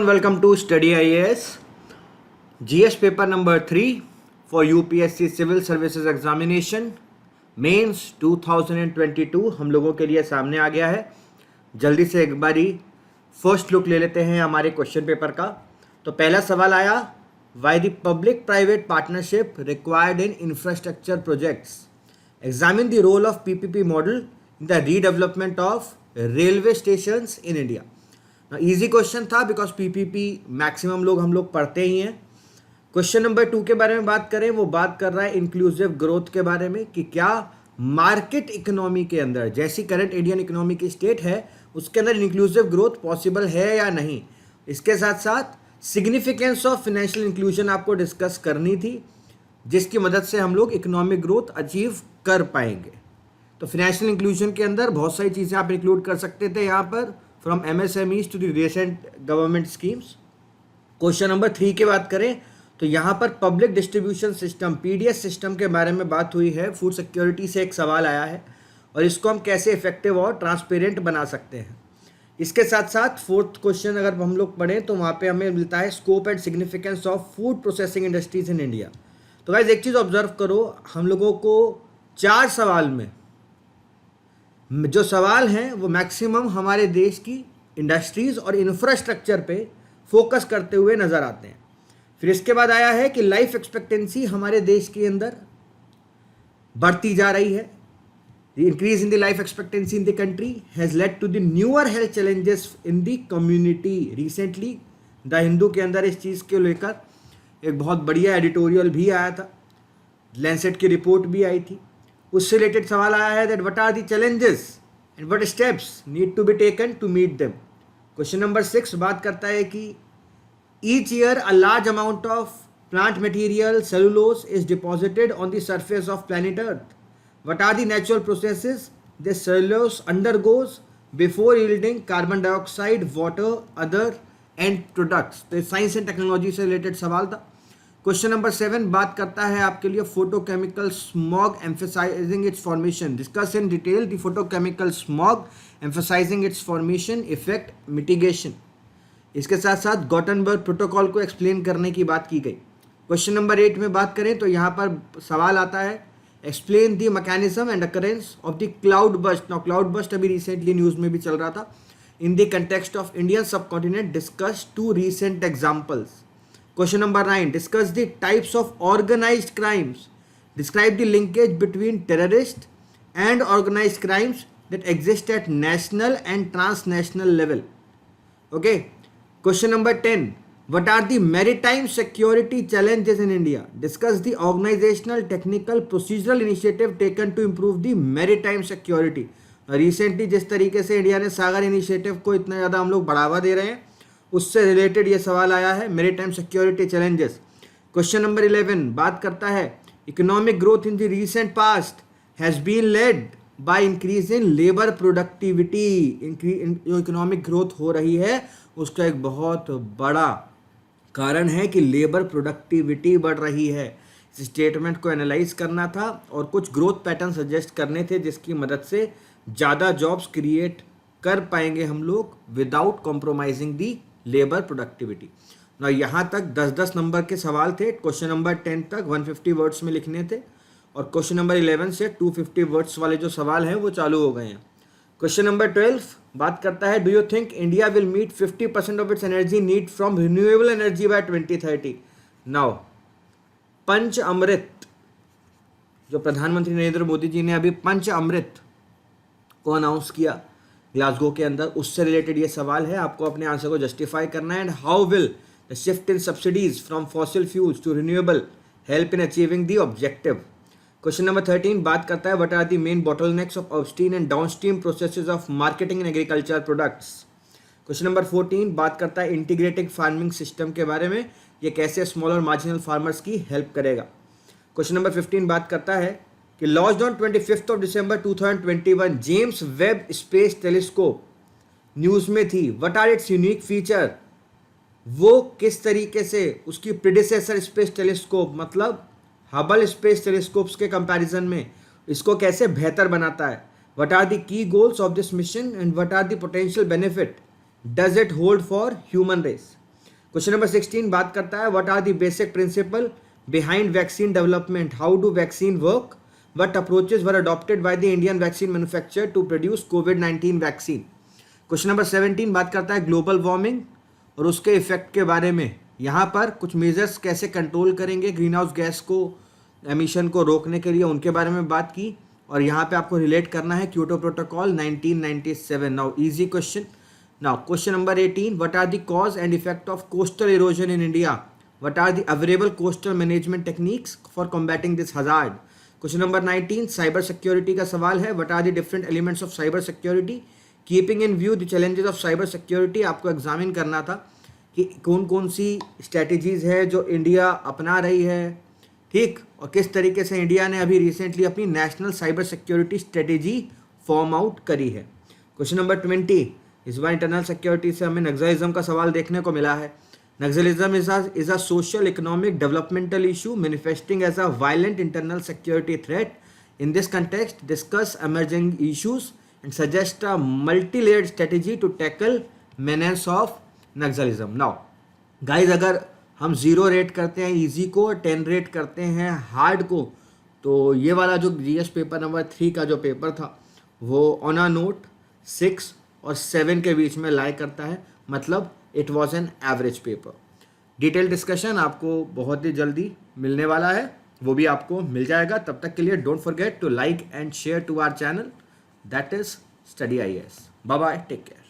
welcome to Study IAS. GS paper number 3 for UPSC Civil Services Examination Mains 2022 हम लोगों के लिए सामने आ गया है. जल्दी से एक बारी फर्स्ट लुक ले लेते हैं हमारे क्वेश्चन पेपर का. तो पहला सवाल आया, why the public private partnership required in infrastructure projects, examine the role of PPP model in the redevelopment of railway stations in India. Easy question था बिकॉज पीपीपी मैक्सिमम लोग हम लोग पढ़ते ही हैं. क्वेश्चन नंबर 2 के बारे में बात करें, वो बात कर रहा है इंक्लूसिव ग्रोथ के बारे में कि क्या मार्केट इकोनॉमी के अंदर जैसी करंट इंडियन इकोनॉमी की स्टेट है उसके अंदर इंक्लूसिव ग्रोथ पॉसिबल है या नहीं. इसके साथ साथ सिग्निफिकेंस ऑफ फाइनेंशियल इंक्लूजन आपको डिस्कस करनी थी जिसकी मदद से हम लोग इकोनॉमिक ग्रोथ अचीव कर पाएंगे. तो फाइनेंशियल इंक्लूजन के अंदर बहुत सारी चीज़ें आप इंक्लूड कर सकते थे यहाँ पर, from MSMEs to the recent government schemes. Question number 3 की बात करें तो यहाँ पर public distribution system PDS system के बारे में बात हुई है. फूड सिक्योरिटी से एक सवाल आया है और इसको हम कैसे इफेक्टिव और ट्रांसपेरेंट बना सकते हैं. इसके साथ साथ फोर्थ क्वेश्चन अगर हम लोग पढ़ें तो वहाँ पे हमें मिलता है scope and significance of food processing industries in India. तो गाइस एक चीज़ ऑब्जर्व करो, हम लोगों को 4 सवाल में जो सवाल हैं वो मैक्सिमम हमारे देश की इंडस्ट्रीज़ और इंफ्रास्ट्रक्चर पे फोकस करते हुए नज़र आते हैं. फिर इसके बाद आया है कि लाइफ एक्सपेक्टेंसी हमारे देश के अंदर बढ़ती जा रही है. The increase in the life expectancy in the country has led to the newer health challenges in the community. Recently the Hindu के अंदर इस चीज़ के लेकर एक बहुत बढ़िया एडिटोरियल भी आया था, लैंसेट की रिपोर्ट भी आई थी. उससे रिलेटेड सवाल आया है that what are the challenges and what steps need to be taken to meet them. Question number 6 बात करता है कि each year a large amount of plant material cellulose is deposited on the surface of planet earth. What are the natural processes this cellulose undergoes before yielding carbon dioxide, water, other end products. तो science and technology से related सवाल था. Question number 7 बात करता है आपके लिए photochemical smog emphasizing it's formation. Discuss in detail the photochemical smog emphasizing it's formation, effect, mitigation. इसके साथ साथ गॉटनबर्ग प्रोटोकॉल को एक्सप्लेन करने की बात की गई. क्वेश्चन नंबर 8 में बात करें तो यहाँ पर सवाल आता है explain the mechanism and occurrence of the cloud burst. Now cloud burst अभी रिसेंटली न्यूज़ में भी चल रहा था. In the context of Indian सब continent discuss 2 recent examples. Question number 9. Discuss the types of organized crimes. Describe the linkage between terrorist and organized crimes that exist at national and transnational level. Okay. Question number 10. What are the maritime security challenges in India? Discuss the organizational, technical, procedural initiative taken to improve the maritime security. Recently जिस तरीके से India ने सागर initiative को इतना ज़्यादा हम लोग बढ़ावा दे रहे हैं उससे रिलेटेड ये सवाल आया है, maritime security challenges. Question number 11 बात करता है economic growth in the recent past has been led by increase in labour productivity. जो इकोनॉमिक ग्रोथ हो रही है उसका एक बहुत बड़ा कारण है कि लेबर प्रोडक्टिविटी बढ़ रही है. इस स्टेटमेंट को एनालाइज करना था और कुछ ग्रोथ पैटर्न सजेस्ट करने थे जिसकी मदद से ज़्यादा जॉब्स क्रिएट कर पाएंगे हम लोग विदाउट कॉम्प्रोमाइजिंग दी लेबर प्रोडक्टिविटी. ना यहाँ तक 10-10 नंबर के सवाल थे. क्वेश्चन नंबर 10 तक 150 वर्ड्स में लिखने थे और क्वेश्चन नंबर 11 से 250 वर्ड्स वाले जो सवाल हैं वो चालू हो गए हैं. क्वेश्चन नंबर 12 बात करता है do you think India will meet 50% of its energy need from renewable energy by 2030. Now पंच अमृत जो प्रधानमंत्री नरेंद्र मोदी जी ने अभी पंच अमृत को अनाउंस किया ग्लासगो के अंदर, उससे रिलेटेड ये सवाल है. आपको अपने आंसर को जस्टिफाई करना है. And how will the shift in subsidies from fossil fuels to renewable help in achieving the objective. Question number 13 बात करता है what are the main bottlenecks of upstream and downstream processes of marketing in agriculture products. Question number 14 बात करता है integrated farming system के बारे में, ये कैसे स्मॉल और मार्जिनल फार्मर्स की हेल्प करेगा. क्वेश्चन नंबर 15 बात करता है कि launched on 25 December 2021 James Webb space telescope news में थी. What are its unique feature, वो किस तरीके से उसकी प्रीडिसेसर स्पेस टेलीस्कोप मतलब हबल स्पेस टेलीस्कोप्स के कंपैरिजन में इसको कैसे बेहतर बनाता है. What are the key goals of this mission and what are the potential benefit does it hold for human race. Question number 16 बात करता है what are the basic principle behind vaccine development, how do vaccine work, what approaches were adopted by the Indian vaccine manufacturer to produce कोविड-19 vaccine. Question number 17 बात करता है global warming और उसके effect के बारे में, यहाँ पर कुछ मेजर्स कैसे कंट्रोल करेंगे ग्रीन हाउस गैस को, एमिशन को रोकने के लिए, उनके बारे में बात की। और यहाँ पे आपको रिलेट करना है Kyoto protocol 1997। Now easy question. Now question number 18 what are the cause and effect of coastal erosion in India, what are the available coastal management techniques for combating this hazard. Question number 19 cyber security का सवाल है, what are the different elements of cyber security, keeping in view the challenges of cyber security. आपको examine करना था कि कौन कौन सी strategies है जो इंडिया अपना रही है, ठीक, और किस तरीके से इंडिया ने अभी रिसेंटली अपनी national cyber security strategy form out करी है। क्वेश्चन नंबर 20 इस बार इंटरनल सिक्योरिटी से हमें नक्सलिज्म का सवाल देखने को मिला है। Naxalism is a social economic developmental issue manifesting as a violent internal security threat. In this context discuss emerging issues and suggest a multi-layered strategy to tackle menace of Naxalism. Now guys अगर हम 0 rate करते हैं easy को और 10 rate करते हैं hard को, तो ये वाला जो जीएस पेपर नंबर 3 का जो पेपर था वो ऑन अ नोट 6 और 7 के बीच में लाई करता है, मतलब it was an average paper. Detail discussion आपको बहुत ही जल्दी मिलने वाला है, वो भी आपको मिल जाएगा। तब तक के लिए don't forget to like and share to our channel, that is study IAS। Bye bye, take care.